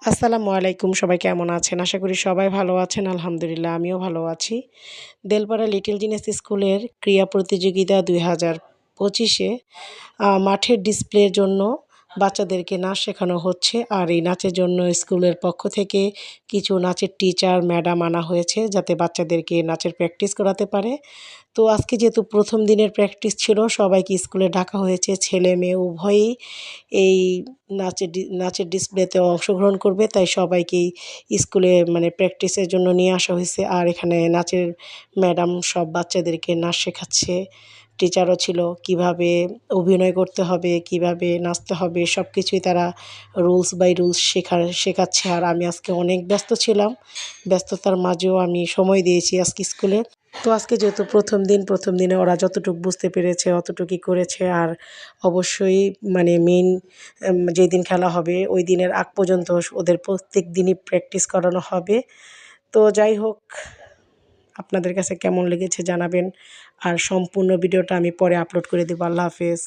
আসসালামু আলাইকুম। সবাই কেমন আছেন? আশা করি সবাই ভালো আছেন। আলহামদুলিল্লাহ আমিও ভালো আছি। দেলপাড়া লিটল জিনিস স্কুলের ক্রীড়া প্রতিযোগিতা ২০২৫ এ মাঠের ডিসপ্লের জন্য বাচ্চাদেরকে নাচ শেখানো হচ্ছে। আর এই নাচের জন্য স্কুলের পক্ষ থেকে কিছু নাচের টিচার, ম্যাডাম আনা হয়েছে যাতে বাচ্চাদেরকে নাচের প্র্যাকটিস করাতে পারে। তো আজকে যেহেতু ১ম দিনের প্র্যাকটিস ছিল সবাইকে স্কুলে ডাকা হয়েছে। ছেলে-মেয়ে উভয়েই এই নাচের ডিসপ্লেতে অংশগ্রহণ করবে। তাই সবাইকেই স্কুলে মানে প্র্যাকটিসের জন্য নিয়ে আসা হইছে। আর এখানে নাচের ম্যাডাম সব বাচ্চাদেরকে নাচ শেখাচ্ছে। টিচারও ছিল। কিভাবে অভিনয় করতে হবে, কিভাবে নাচতে হবে সবকিছুই তারা রুলস বাই রুলস শেখাচ্ছে। আর আমি আজকে অনেক ব্যস্ত ছিলাম। ব্যস্ততার মাঝেও আমি সময় দিয়েছি আজকে স্কুলে। তো আজকে যেহেতু ১ম দিনে ওরা যতটুকু বুঝতে পেরেছে অতটুকুই করেছে। আর অবশ্যই মানে মেইন যেদিন খেলা হবে ওই দিনের আগ পর্যন্ত ওদের প্রত্যেকদিনই প্র্যাকটিস করানো হবে। তো যাই হোক, আপনাদের কাছে কেমন লেগেছে জানাবেন। আর সম্পূর্ণ ভিডিওটা আমি পরে আপলোড করে দেব। আল্লাহ হাফেজ।